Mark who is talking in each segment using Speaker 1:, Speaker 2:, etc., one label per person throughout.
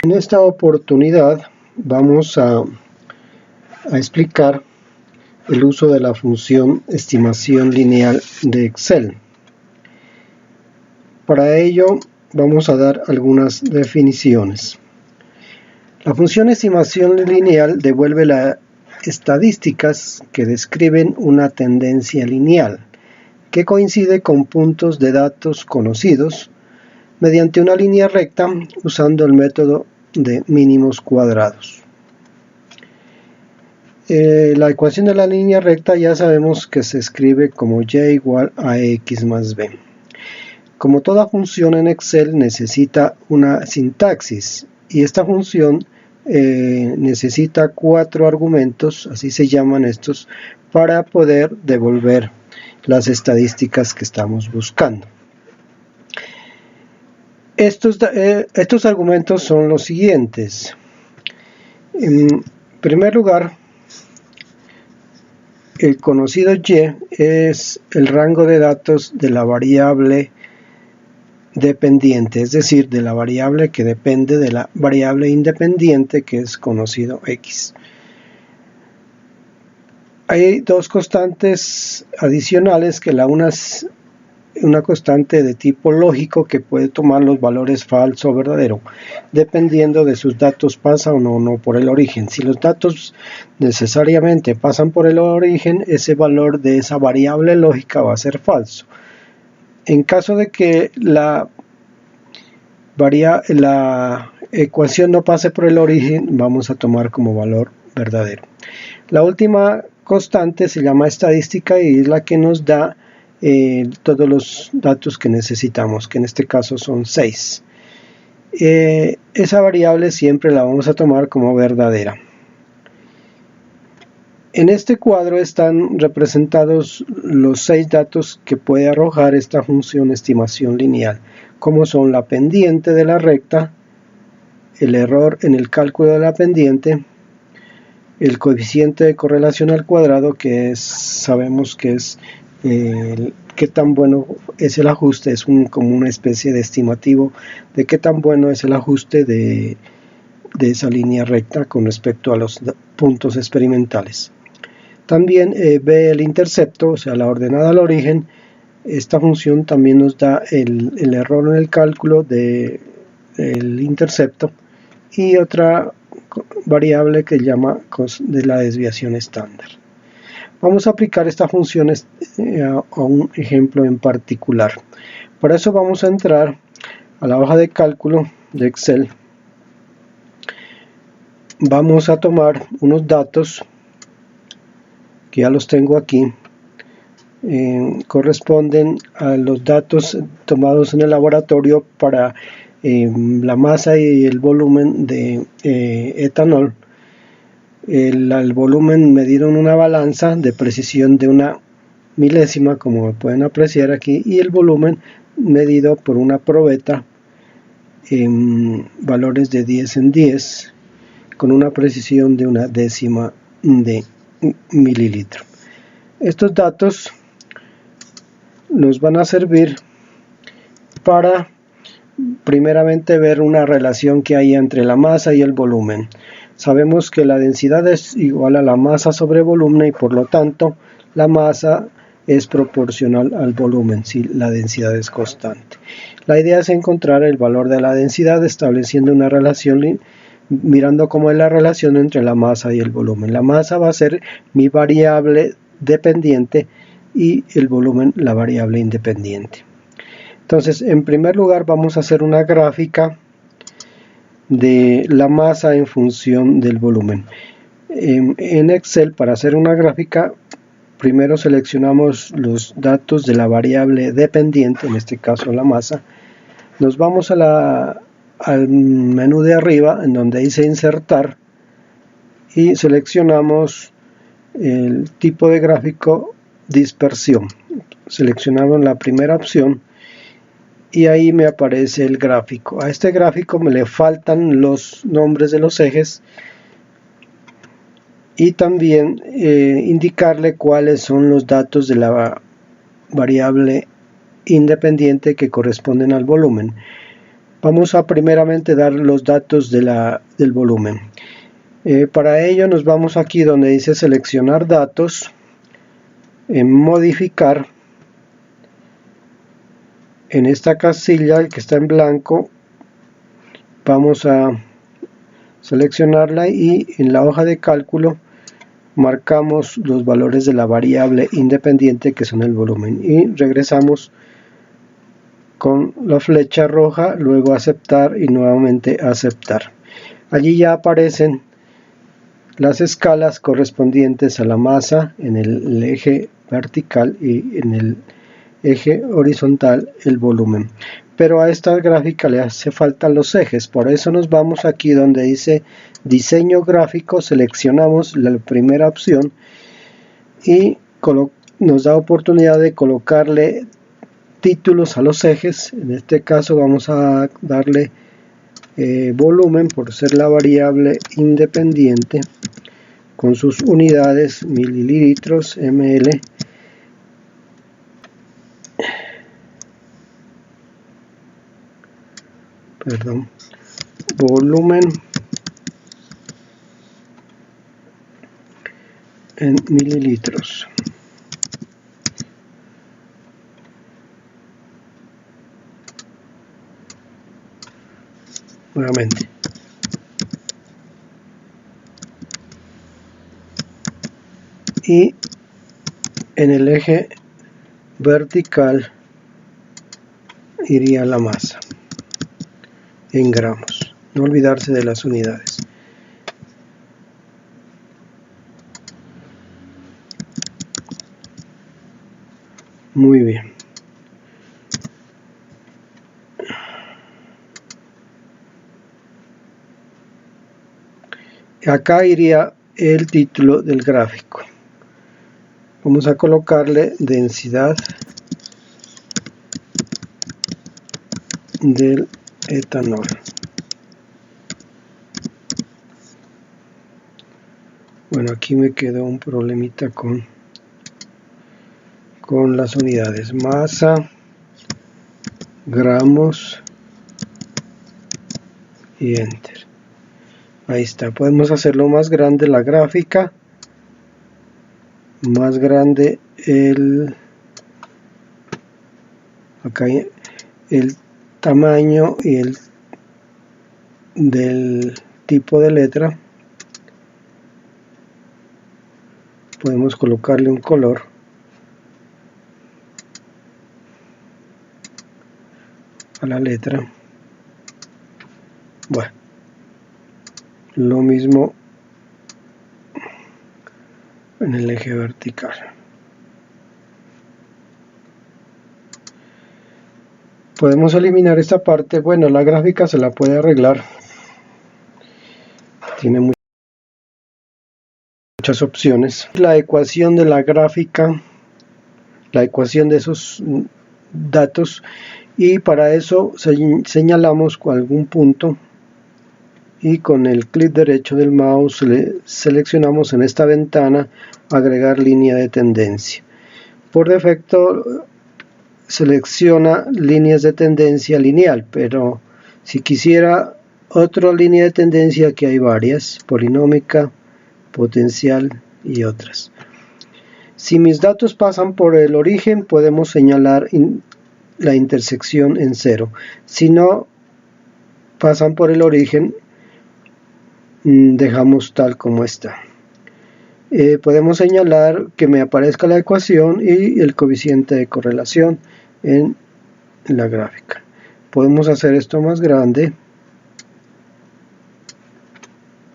Speaker 1: En esta oportunidad vamos a explicar el uso de la función estimación lineal de Excel. Para ello vamos a dar algunas definiciones. La función estimación lineal devuelve las estadísticas que describen una tendencia lineal que coincide con puntos de datos conocidos mediante una línea recta usando el método de mínimos cuadrados. La ecuación de la línea recta ya sabemos que se escribe como y igual a x más b. Como toda función en Excel necesita una sintaxis y esta función necesita 4 argumentos, así se llaman estos, para poder devolver las estadísticas que estamos buscando. Estos argumentos son los siguientes. En primer lugar, el conocido y es el rango de datos de la variable dependiente, es decir, de la variable que depende de la variable independiente que es conocido x. Hay dos constantes adicionales, que la una es una constante de tipo lógico que puede tomar los valores falso o verdadero, dependiendo de sus datos pasan o no por el origen. Si los datos necesariamente pasan por el origen, ese valor de esa variable lógica va a ser falso. En caso de que la ecuación no pase por el origen, vamos a tomar como valor verdadero. La última constante se llama estadística y es la que nos da todos los datos que necesitamos, que en este caso son 6. Esa variable siempre la vamos a tomar como verdadera. En este cuadro están representados los 6 datos que puede arrojar esta función estimación lineal, como son la pendiente de la recta, el error en el cálculo de la pendiente, el coeficiente de correlación al cuadrado, que sabemos que es qué tan bueno es el ajuste, es como una especie de estimativo de qué tan bueno es el ajuste de esa línea recta con respecto a los puntos experimentales. También ve el intercepto, o sea, la ordenada al origen. Esta función también nos da el error en el cálculo del intercepto y otra variable que llama de la desviación estándar. Vamos a aplicar esta función a un ejemplo en particular. Para eso vamos a entrar a la hoja de cálculo de Excel. Vamos a tomar unos datos que ya los tengo aquí. Corresponden a los datos tomados en el laboratorio para la masa y el volumen de etanol. El volumen medido en una balanza de precisión de 1 milésima, como pueden apreciar aquí, y el volumen medido por una probeta en valores de 10 en 10 con una precisión de 1/10 de mililitro. Estos datos nos van a servir para primeramente ver una relación que hay entre la masa y el volumen. Sabemos que la densidad es igual a la masa sobre volumen y por lo tanto la masa es proporcional al volumen si la densidad es constante. La idea es encontrar el valor de la densidad estableciendo una relación, mirando cómo es la relación entre la masa y el volumen. La masa va a ser mi variable dependiente y el volumen la variable independiente. Entonces, en primer lugar vamos a hacer una gráfica de la masa en función del volumen. En Excel, para hacer una gráfica, primero seleccionamos los datos de la variable dependiente, en este caso la masa. Nos vamos al menú de arriba, en donde dice insertar, y seleccionamos el tipo de gráfico dispersión. Seleccionamos la primera opción y ahí me aparece el gráfico. A este gráfico me le faltan los nombres de los ejes y también indicarle cuáles son los datos de la variable independiente que corresponden al volumen. Vamos a primeramente dar los datos del volumen. Para ello nos vamos aquí donde dice seleccionar datos, en modificar, en esta casilla que está en blanco vamos a seleccionarla y en la hoja de cálculo marcamos los valores de la variable independiente que son el volumen y regresamos con la flecha roja, luego aceptar y nuevamente aceptar. Allí ya aparecen las escalas correspondientes a la masa en el eje vertical y en el eje horizontal el volumen. Pero a esta gráfica le hace falta los ejes, por eso nos vamos aquí donde dice diseño gráfico, seleccionamos la primera opción y nos da oportunidad de colocarle títulos a los ejes. En este caso vamos a darle volumen por ser la variable independiente con sus unidades mililitros, ml, volumen en mililitros. Nuevamente. Y en el eje vertical iría la masa en gramos. No olvidarse de las unidades. Muy bien. Acá iría el título del gráfico. Vamos a colocarle densidad del etanol. Bueno, aquí me quedó un problemita con las unidades. Masa, gramos y enter. Ahí está. Podemos hacerlo más grande la gráfica, más grande acá el tamaño y del tipo de letra. Podemos colocarle un color. A la letra. Bueno, lo mismo en el eje vertical. Podemos eliminar esta parte. Bueno, la gráfica se la puede arreglar. Tiene muchas opciones. La ecuación de la gráfica, la ecuación de esos datos, y para eso señalamos con algún punto y con el clic derecho del mouse seleccionamos en esta ventana agregar línea de tendencia. Por defecto selecciona líneas de tendencia lineal, pero si quisiera otra línea de tendencia, que hay varias: polinómica, potencial y otras. Si mis datos pasan por el origen, podemos señalar la intersección en 0. Si no pasan por el origen, dejamos tal como está. Podemos señalar que me aparezca la ecuación y el coeficiente de correlación en la gráfica. Podemos hacer esto más grande,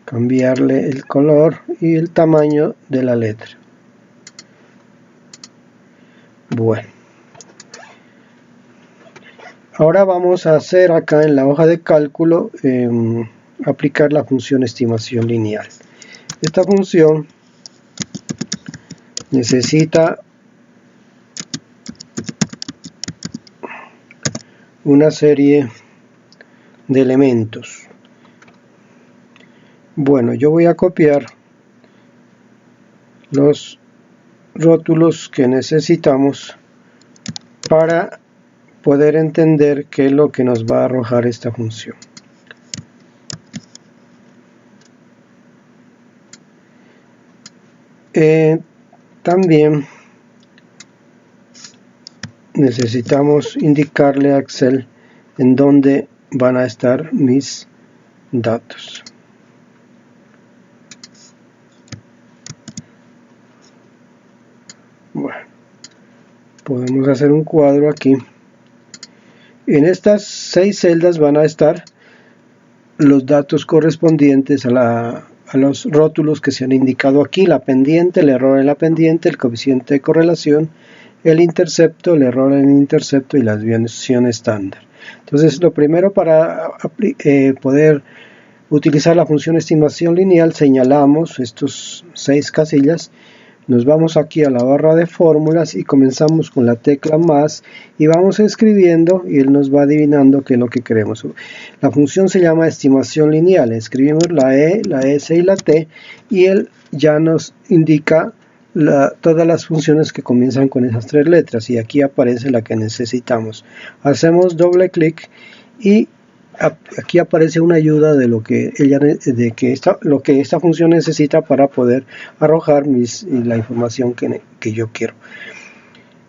Speaker 1: cambiarle el color y el tamaño de la letra. Bueno, ahora vamos a hacer acá en la hoja de cálculo aplicar la función estimación lineal. Esta función necesita una serie de elementos. Bueno, yo voy a copiar los rótulos que necesitamos para poder entender qué es lo que nos va a arrojar esta función. También necesitamos indicarle a Excel en dónde van a estar mis datos. Bueno, podemos hacer un cuadro aquí. En estas 6 celdas van a estar los datos correspondientes a los rótulos que se han indicado aquí: la pendiente, el error en la pendiente, el coeficiente de correlación, el intercepto, el error en el intercepto y la desviación estándar. Entonces, lo primero, para poder utilizar la función estimación lineal, señalamos estos 6 casillas. Nos vamos aquí a la barra de fórmulas y comenzamos con la tecla más y vamos escribiendo y él nos va adivinando qué es lo que queremos. La función se llama estimación lineal. Escribimos la E, la S y la T y él ya nos indica todas las funciones que comienzan con esas 3 letras y aquí aparece la que necesitamos. Hacemos doble clic y aquí aparece una ayuda de lo que esta función necesita para poder arrojar la información que yo quiero.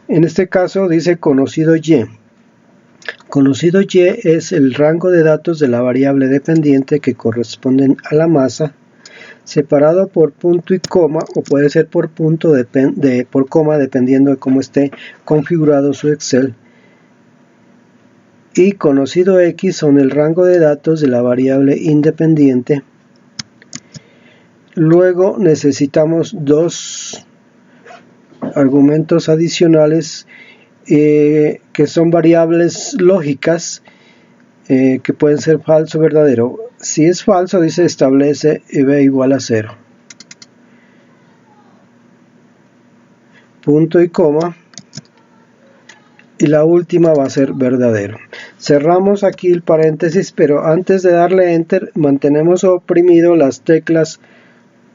Speaker 1: En este caso dice conocido Y. Conocido Y es el rango de datos de la variable dependiente que corresponden a la masa, separado por punto y coma, o puede ser por punto por coma, dependiendo de cómo esté configurado su Excel. Y conocido X son el rango de datos de la variable independiente. Luego necesitamos 2 argumentos adicionales que son variables lógicas que pueden ser falso o verdadero. Si es falso, dice establece b igual a 0. Punto y coma. Y la última va a ser verdadero. Cerramos aquí el paréntesis, pero antes de darle enter mantenemos oprimido las teclas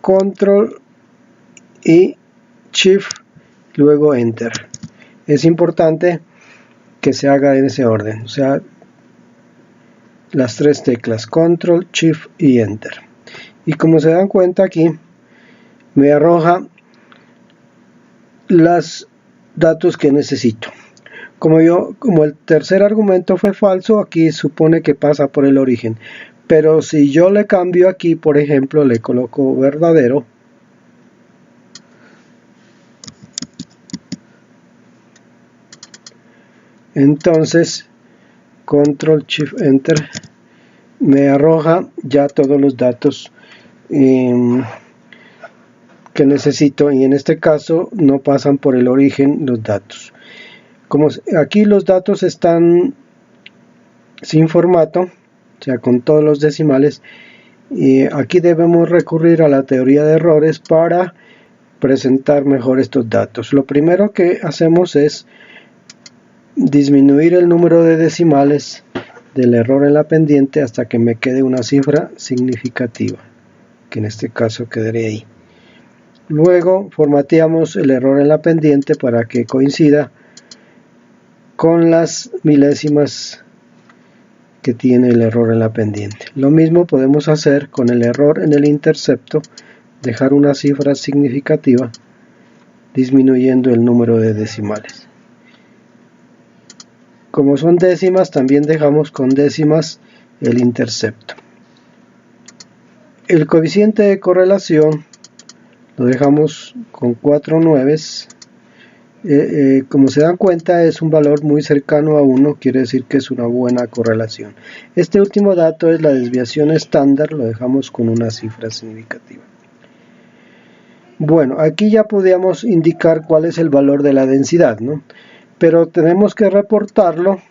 Speaker 1: control y shift, luego enter. Es importante que se haga en ese orden, o sea, las 3 teclas control, shift y enter. Y como se dan cuenta, aquí me arroja los datos que necesito. Como el tercer argumento fue falso, aquí supone que pasa por el origen. Pero si yo le cambio aquí, por ejemplo, le coloco verdadero, entonces control shift enter me arroja ya todos los datos que necesito, y en este caso no pasan por el origen los datos. Como aquí los datos están sin formato, o sea, con todos los decimales, y aquí debemos recurrir a la teoría de errores para presentar mejor estos datos. Lo primero que hacemos es disminuir el número de decimales del error en la pendiente hasta que me quede una cifra significativa, que en este caso quedaría ahí. Luego formateamos el error en la pendiente para que coincida con las milésimas que tiene el error en la pendiente. Lo mismo podemos hacer con el error en el intercepto, dejar una cifra significativa disminuyendo el número de decimales. Como son décimas, también dejamos con décimas el intercepto. El coeficiente de correlación lo dejamos con 4 nueves. Como se dan cuenta, es un valor muy cercano a 1, quiere decir que es una buena correlación. Este último dato es la desviación estándar, lo dejamos con una cifra significativa. Bueno, aquí ya podíamos indicar cuál es el valor de la densidad, ¿no? Pero tenemos que reportarlo.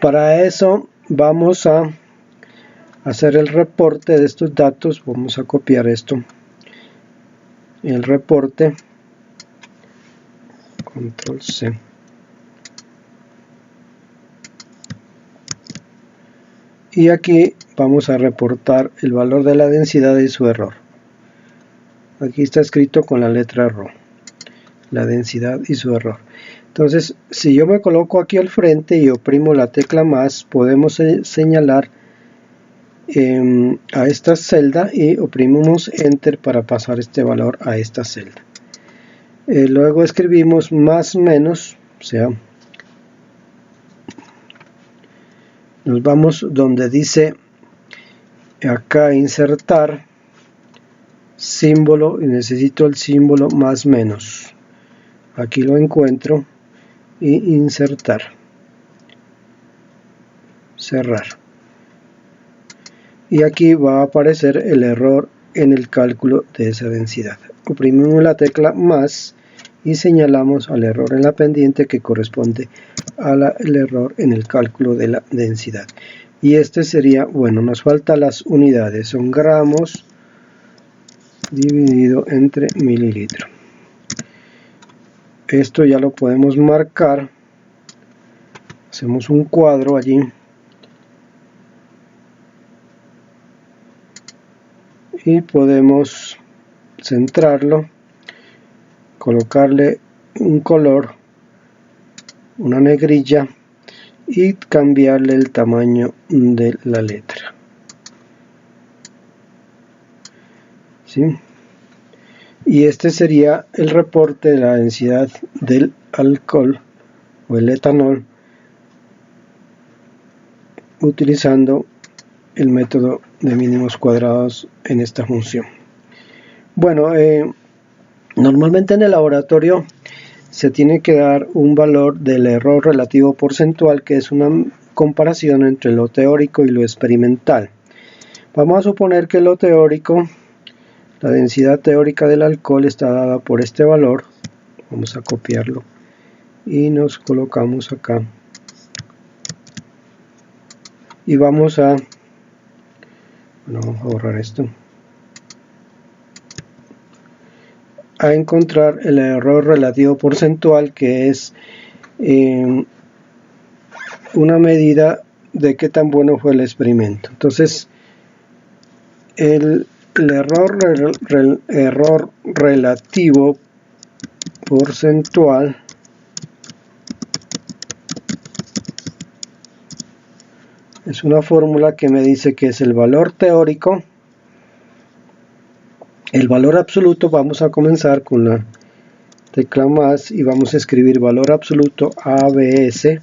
Speaker 1: Para eso vamos a hacer el reporte de estos datos. Vamos a copiar esto, el reporte, control C. Y aquí vamos a reportar el valor de la densidad y su error. Aquí está escrito con la letra ρ. la densidad y su error. Entonces, si yo me coloco aquí al frente y oprimo la tecla más, podemos señalar a esta celda y oprimimos Enter para pasar este valor a esta celda. Luego escribimos más menos, o sea, nos vamos donde dice acá insertar símbolo y necesito el símbolo más menos. Aquí lo encuentro y insertar, cerrar. Y aquí va a aparecer el error en el cálculo de esa densidad. Oprimimos la tecla más y señalamos al error en la pendiente que corresponde al error en el cálculo de la densidad. Y este sería, bueno, nos faltan las unidades, son gramos dividido entre mililitro. Esto ya lo podemos marcar, hacemos un cuadro allí y podemos centrarlo, colocarle un color, una negrilla y cambiarle el tamaño de la letra. ¿Sí? Y este sería el reporte de la densidad del alcohol o el etanol utilizando el método de mínimos cuadrados en esta función. Bueno, normalmente en el laboratorio se tiene que dar un valor del error relativo porcentual, que es una comparación entre lo teórico y lo experimental. Vamos a suponer que lo teórico, la densidad teórica del alcohol está dada por este valor. Vamos a copiarlo y nos colocamos acá. Y vamos a borrar esto. A encontrar el error relativo porcentual, que es una medida de qué tan bueno fue el experimento. Entonces, el error relativo porcentual es una fórmula que me dice que es el valor teórico. El valor absoluto, vamos a comenzar con la tecla más y vamos a escribir valor absoluto ABS.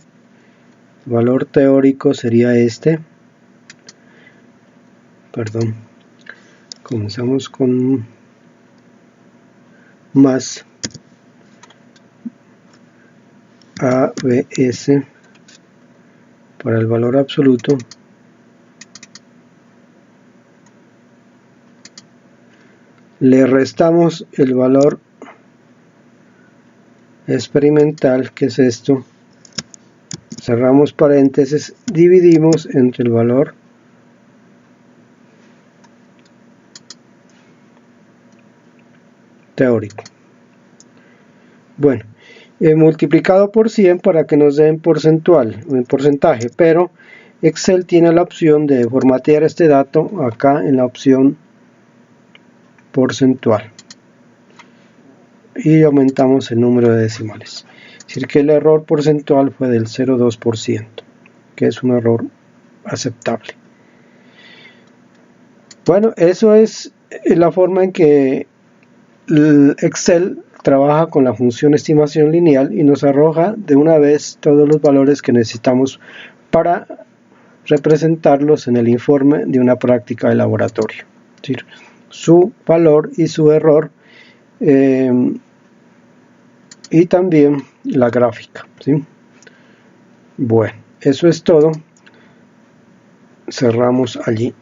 Speaker 1: Valor teórico sería este. Perdón. Comenzamos con más ABS para el valor absoluto. Le restamos el valor experimental, que es esto. Cerramos paréntesis, dividimos entre el valor teórico. Bueno, multiplicado por 100 para que nos den porcentaje, pero Excel tiene la opción de formatear este dato acá en la opción porcentual y aumentamos el número de decimales. Es decir, que el error porcentual fue del 0,2%, que es un error aceptable. Bueno, eso es la forma en que el Excel trabaja con la función estimación lineal y nos arroja de una vez todos los valores que necesitamos para representarlos en el informe de una práctica de laboratorio. Es decir, su valor y su error, y también la gráfica, ¿sí? Bueno, eso es todo. Cerramos allí.